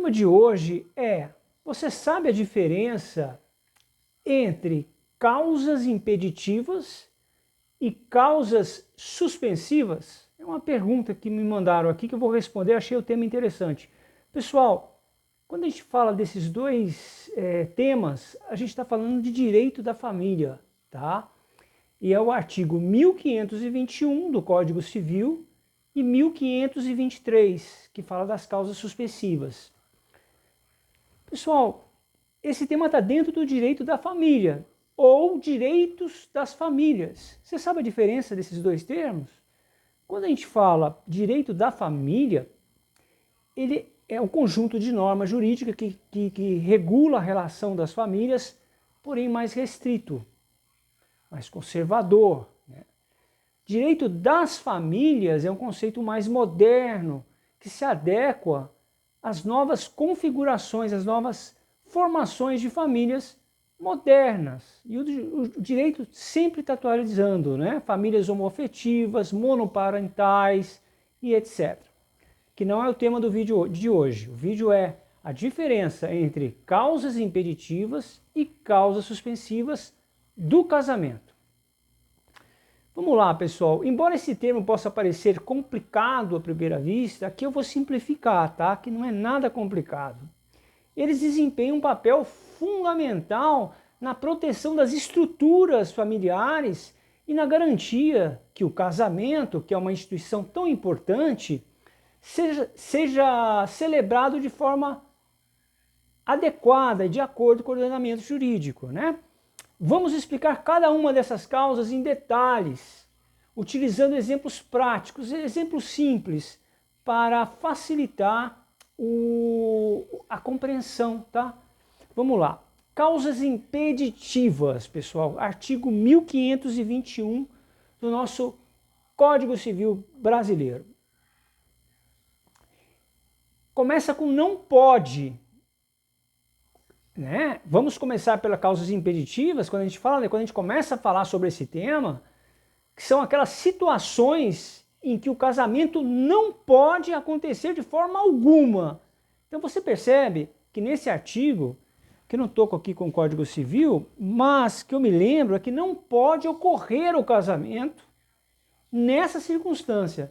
tema de hoje é: você sabe a diferença entre causas impeditivas e causas suspensivas? É uma pergunta que me mandaram aqui que eu vou responder, achei o tema interessante. Pessoal, quando a gente fala desses dois temas, a gente está falando de direito da família, tá? E é o artigo 1521 do Código Civil e 1523, que fala das causas suspensivas. Pessoal, esse tema está dentro do direito da família, ou direitos das famílias. Você sabe a diferença desses dois termos? Quando a gente fala direito da família, ele é um conjunto de normas jurídicas que regula a relação das famílias, porém mais restrito, mais conservador. Direito das famílias é um conceito mais moderno, que se adequa às novas configurações, às novas formações de famílias modernas. E o direito sempre está atualizando, né? Famílias homoafetivas, monoparentais e etc. Que não é o tema do vídeo de hoje. O vídeo é a diferença entre causas impeditivas e causas suspensivas do casamento. Vamos lá, pessoal. Embora esse termo possa parecer complicado à primeira vista, aqui eu vou simplificar, tá? Que não é nada complicado. Eles desempenham um papel fundamental na proteção das estruturas familiares e na garantia que o casamento, que é uma instituição tão importante, seja celebrado de forma adequada e de acordo com o ordenamento jurídico, né? Vamos explicar cada uma dessas causas em detalhes, utilizando exemplos práticos, exemplos simples, para facilitar a compreensão, tá? Vamos lá. Causas impeditivas, pessoal. Artigo 1521 do nosso Código Civil brasileiro. Começa com não pode. Né? Vamos começar pelas causas impeditivas, quando a gente começa a falar sobre esse tema, que são aquelas situações em que o casamento não pode acontecer de forma alguma. Então você percebe que nesse artigo, que eu não estou aqui com o Código Civil, mas que eu me lembro é que não pode ocorrer o casamento nessas circunstâncias.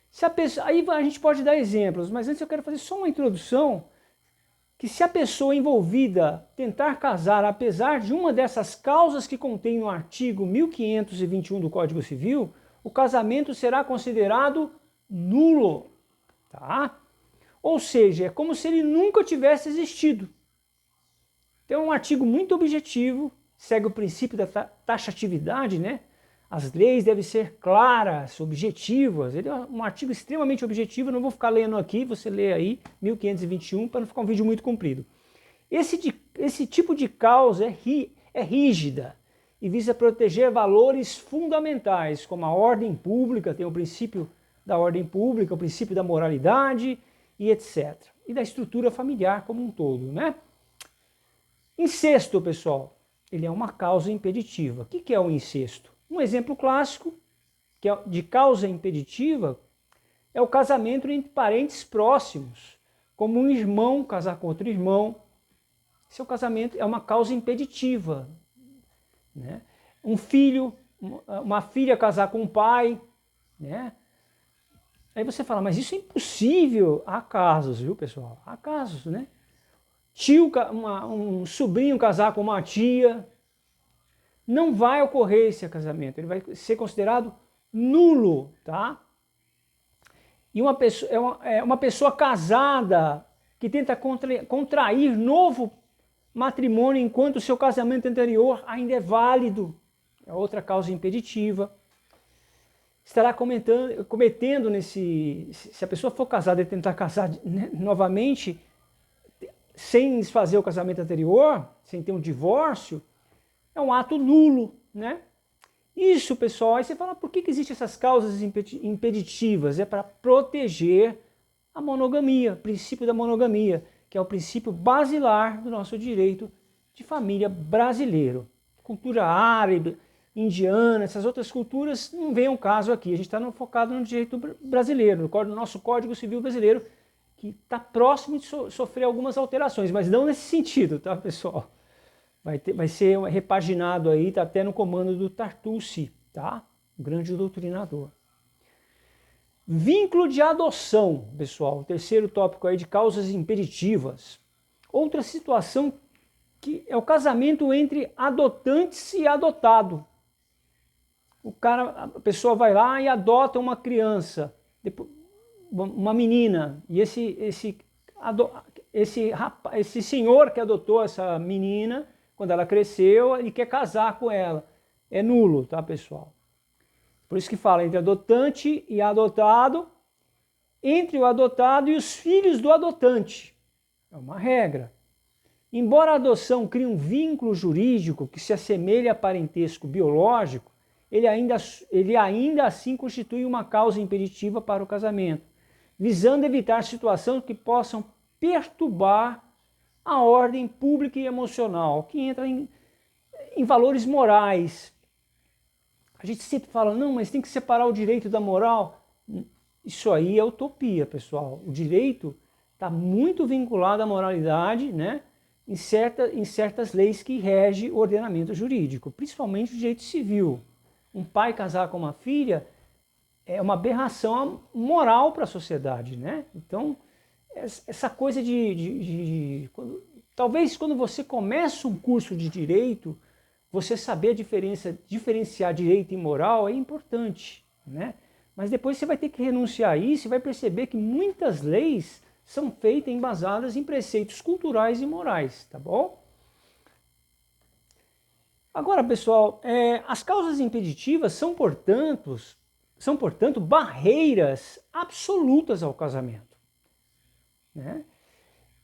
Se a pessoa, aí a gente pode dar exemplos, mas antes eu quero fazer só uma introdução, que se a pessoa envolvida tentar casar, apesar de uma dessas causas que contém no artigo 1521 do Código Civil, o casamento será considerado nulo, tá? Ou seja, é como se ele nunca tivesse existido. Então é um artigo muito objetivo, segue o princípio da taxatividade, né? As leis devem ser claras, objetivas. Ele é um artigo extremamente objetivo, não vou ficar lendo aqui, você lê aí, 1521, para não ficar um vídeo muito comprido. Esse tipo de causa é rígida e visa proteger valores fundamentais, como a ordem pública, tem o princípio da ordem pública, o princípio da moralidade e etc. E da estrutura familiar como um todo, né? Incesto, pessoal, ele é uma causa impeditiva. O que é o incesto? Um exemplo clássico de causa impeditiva é o casamento entre parentes próximos, como um irmão casar com outro irmão. Seu casamento é uma causa impeditiva, né? Um filho, uma filha casar com um pai, né? Aí você fala, mas isso é impossível. Há casos, viu, pessoal? Há casos, né? Um sobrinho casar com uma tia. Não vai ocorrer esse casamento, ele vai ser considerado nulo, tá? E uma pessoa casada que tenta contrair novo matrimônio enquanto o seu casamento anterior ainda é válido, é outra causa impeditiva. Estará cometendo se a pessoa for casada e tentar casar novamente, sem desfazer o casamento anterior, sem ter um divórcio, é um ato nulo, né? Isso, pessoal, aí você fala, por que existem essas causas impeditivas? É para proteger a monogamia, o princípio da monogamia, que é o princípio basilar do nosso direito de família brasileiro. Cultura árabe, indiana, essas outras culturas, não vem ao caso aqui. A gente está focado no direito brasileiro, no nosso Código Civil brasileiro, que está próximo de sofrer algumas alterações, mas não nesse sentido, tá, pessoal? Vai ser repaginado aí, está até no comando do Tartucci, tá? O grande doutrinador. Vínculo de adoção, pessoal, o terceiro tópico aí de causas impeditivas. Outra situação que é o casamento entre adotantes e adotado. A pessoa vai lá e adota uma criança, uma menina, e esse senhor que adotou essa menina, quando ela cresceu, ele quer casar com ela. É nulo, tá, pessoal? Por isso que fala entre adotante e adotado, entre o adotado e os filhos do adotante. É uma regra. Embora a adoção crie um vínculo jurídico que se assemelhe a parentesco biológico, ele ainda assim constitui uma causa impeditiva para o casamento, visando evitar situações que possam perturbar a ordem pública e emocional, que entra em valores morais. A gente sempre fala, não, mas tem que separar o direito da moral. Isso aí é utopia, pessoal. O direito está muito vinculado à moralidade, né? Em certas leis que regem o ordenamento jurídico, principalmente o direito civil. Um pai casar com uma filha é uma aberração moral para a sociedade, né? Então, essa coisa talvez quando você começa um curso de direito, você saber diferenciar direito e moral é importante, né? Mas depois você vai ter que renunciar a isso e vai perceber que muitas leis são feitas embasadas em preceitos culturais e morais, tá bom? Agora, pessoal, as causas impeditivas são, portanto, barreiras absolutas ao casamento, né?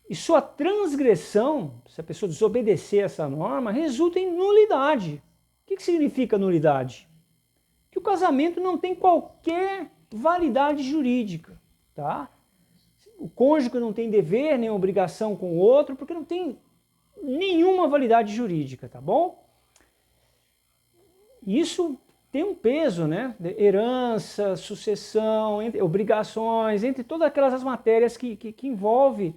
E sua transgressão, se a pessoa desobedecer essa norma, resulta em nulidade. O que significa nulidade? Que o casamento não tem qualquer validade jurídica, tá? O cônjuge não tem dever nem obrigação com o outro, porque não tem nenhuma validade jurídica, tá bom? Isso tem um peso, né? Herança, sucessão, obrigações, entre todas aquelas matérias que envolvem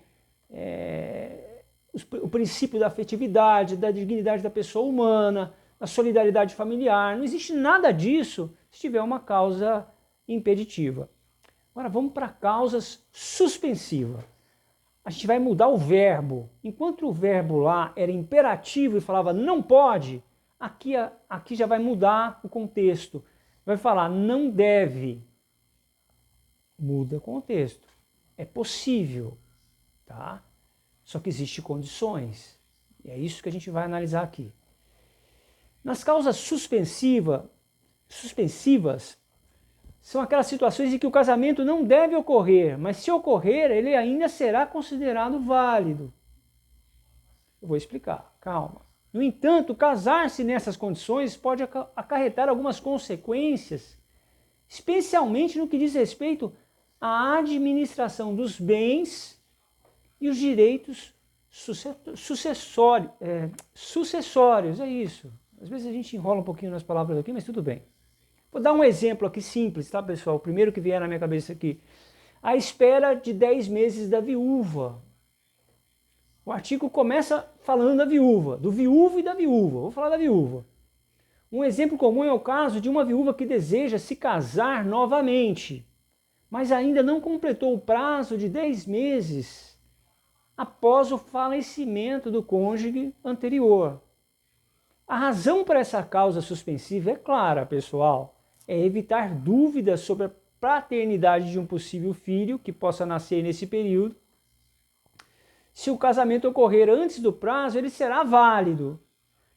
o princípio da afetividade, da dignidade da pessoa humana, da solidariedade familiar. Não existe nada disso se tiver uma causa impeditiva. Agora vamos para causas suspensivas. A gente vai mudar o verbo. Enquanto o verbo lá era imperativo e falava não pode, aqui já vai mudar o contexto. Vai falar não deve. Muda o contexto. É possível. Tá? Só que existem condições. E é isso que a gente vai analisar aqui. Nas causas suspensivas são aquelas situações em que o casamento não deve ocorrer, mas se ocorrer, ele ainda será considerado válido. Eu vou explicar, calma. No entanto, casar-se nessas condições pode acarretar algumas consequências, especialmente no que diz respeito à administração dos bens e os direitos sucessórios, é isso. Às vezes a gente enrola um pouquinho nas palavras aqui, mas tudo bem. Vou dar um exemplo aqui simples, tá, pessoal? O primeiro que vier na minha cabeça aqui. A espera de 10 meses da viúva. O artigo começa falando da viúva, do viúvo e da viúva. Vou falar da viúva. Um exemplo comum é o caso de uma viúva que deseja se casar novamente, mas ainda não completou o prazo de 10 meses após o falecimento do cônjuge anterior. A razão para essa causa suspensiva é clara, pessoal. É evitar dúvidas sobre a paternidade de um possível filho que possa nascer nesse período. Se o casamento ocorrer antes do prazo, ele será válido,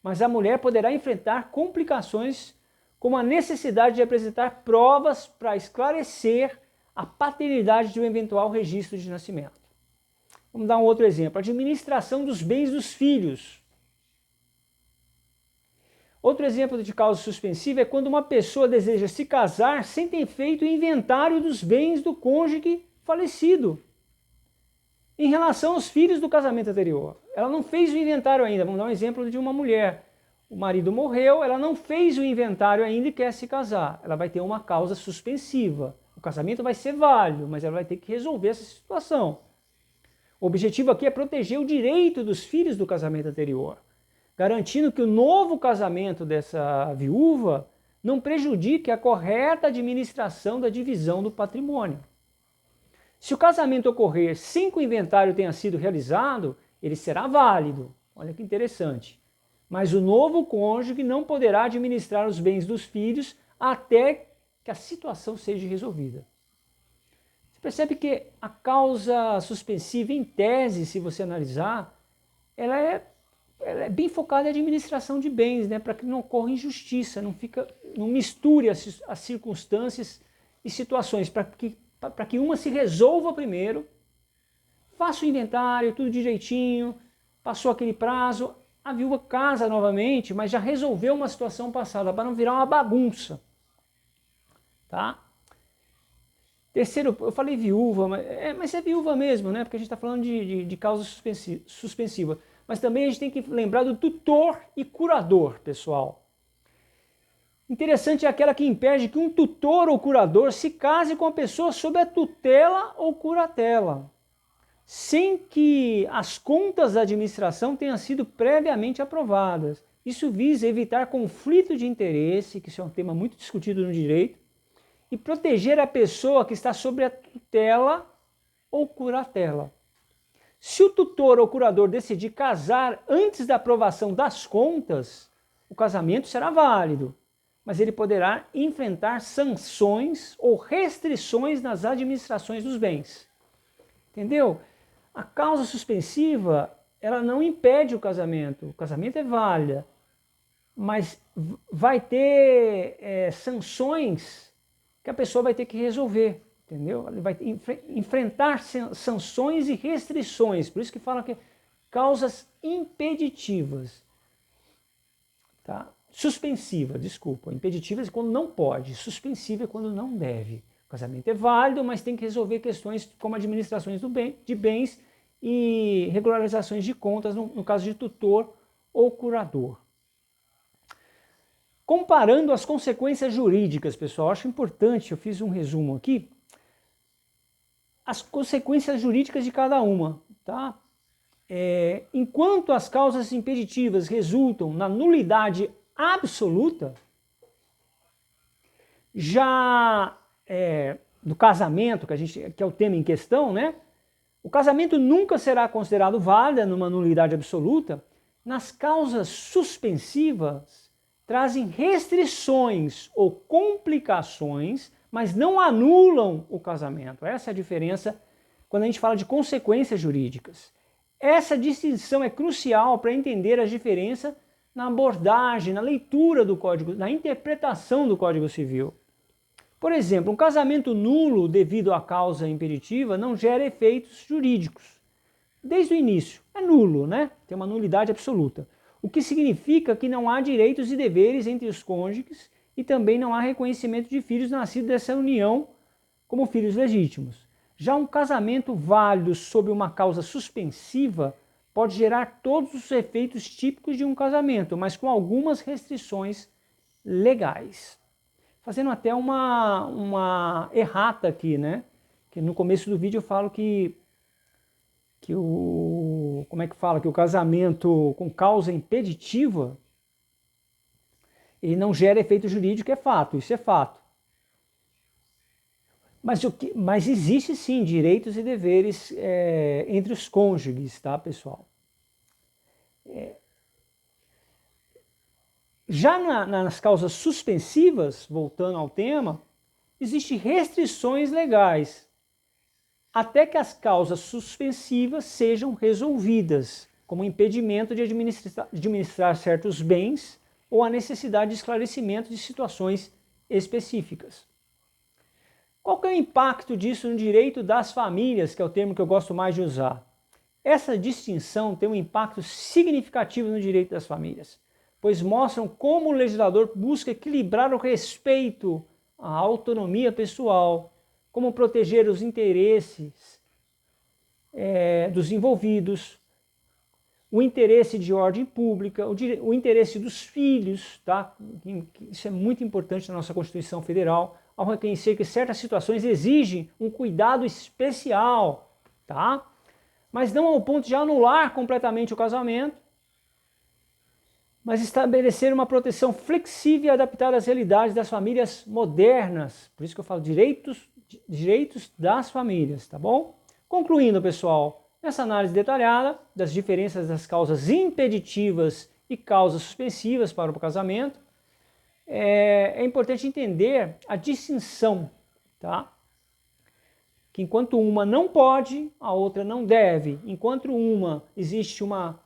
mas a mulher poderá enfrentar complicações como a necessidade de apresentar provas para esclarecer a paternidade de um eventual registro de nascimento. Vamos dar um outro exemplo. Administração dos bens dos filhos. Outro exemplo de causa suspensiva é quando uma pessoa deseja se casar sem ter feito o inventário dos bens do cônjuge falecido em relação aos filhos do casamento anterior. Ela não fez o inventário ainda. Vamos dar um exemplo de uma mulher. o marido morreu, ela não fez o inventário ainda e quer se casar. Ela vai ter uma causa suspensiva. O casamento vai ser válido, mas ela vai ter que resolver essa situação. O objetivo aqui é proteger o direito dos filhos do casamento anterior, garantindo que o novo casamento dessa viúva não prejudique a correta administração da divisão do patrimônio. Se o casamento ocorrer sem que o inventário tenha sido realizado, ele será válido. Olha que interessante. Mas o novo cônjuge não poderá administrar os bens dos filhos até que a situação seja resolvida. Você percebe que a causa suspensiva, em tese, se você analisar, ela é bem focada em administração de bens, né? Para que não ocorra injustiça, não misture as circunstâncias e situações, para que uma se resolva primeiro, faça o inventário, tudo direitinho, passou aquele prazo, a viúva casa novamente, mas já resolveu uma situação passada, para não virar uma bagunça. Tá? Terceiro, eu falei viúva, mas é viúva mesmo, né? Porque a gente está falando de causa suspensiva. Mas também a gente tem que lembrar do tutor e curador, pessoal. Interessante é aquela que impede que um tutor ou curador se case com a pessoa sob a tutela ou curatela, sem que as contas da administração tenham sido previamente aprovadas. Isso visa evitar conflito de interesse, que isso é um tema muito discutido no direito, e proteger a pessoa que está sob a tutela ou curatela. Se o tutor ou curador decidir casar antes da aprovação das contas, o casamento será válido, mas ele poderá enfrentar sanções ou restrições nas administrações dos bens. Entendeu? A causa suspensiva, ela não impede o casamento é válido, mas vai ter sanções que a pessoa vai ter que resolver, entendeu? Ele vai enfrentar sanções e restrições, por isso que fala que causas impeditivas, tá? Suspensiva, desculpa, impeditiva é quando não pode, suspensiva é quando não deve. O casamento é válido, mas tem que resolver questões como administrações de bens e regularizações de contas, no caso de tutor ou curador. Comparando as consequências jurídicas, pessoal, acho importante, eu fiz um resumo aqui, as consequências jurídicas de cada uma, tá? Enquanto as causas impeditivas resultam na nulidade absoluta, já do casamento, que é o tema em questão, né? O casamento nunca será considerado válido numa nulidade absoluta. Nas causas suspensivas, trazem restrições ou complicações, mas não anulam o casamento. Essa é a diferença quando a gente fala de consequências jurídicas. Essa distinção é crucial para entender a diferença na abordagem, na leitura do Código, na interpretação do Código Civil. Por exemplo, um casamento nulo devido à causa impeditiva não gera efeitos jurídicos. Desde o início, é nulo, né? Tem uma nulidade absoluta. O que significa que não há direitos e deveres entre os cônjuges e também não há reconhecimento de filhos nascidos dessa união como filhos legítimos. Já um casamento válido sob uma causa suspensiva pode gerar todos os efeitos típicos de um casamento, mas com algumas restrições legais. Fazendo até uma errata aqui, né? Que no começo do vídeo eu falo que o casamento com causa impeditiva ele não gera efeito jurídico, é fato, isso é fato. Mas existe sim direitos e deveres entre os cônjuges, tá, pessoal? Já nas causas suspensivas, voltando ao tema, existem restrições legais até que as causas suspensivas sejam resolvidas, como impedimento de administrar certos bens ou a necessidade de esclarecimento de situações específicas. Qual que é o impacto disso no direito das famílias, que é o termo que eu gosto mais de usar? Essa distinção tem um impacto significativo no direito das famílias, pois mostram como o legislador busca equilibrar o respeito à autonomia pessoal, como proteger os interesses dos envolvidos, o interesse de ordem pública, o interesse dos filhos, tá? Isso é muito importante na nossa Constituição Federal, ao reconhecer que certas situações exigem um cuidado especial, tá? Mas não ao ponto de anular completamente o casamento, mas estabelecer uma proteção flexível e adaptada às realidades das famílias modernas. Por isso que eu falo direitos das famílias, tá bom? Concluindo, pessoal, nessa análise detalhada das diferenças das causas impeditivas e causas suspensivas para o casamento, é importante entender a distinção, tá? Que enquanto uma não pode, a outra não deve. Enquanto uma existe uma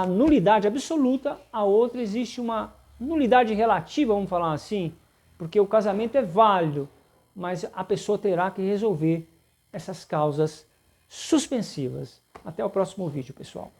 nulidade absoluta, a outra existe uma nulidade relativa, vamos falar assim, porque o casamento é válido, mas a pessoa terá que resolver essas causas suspensivas. Até o próximo vídeo, pessoal.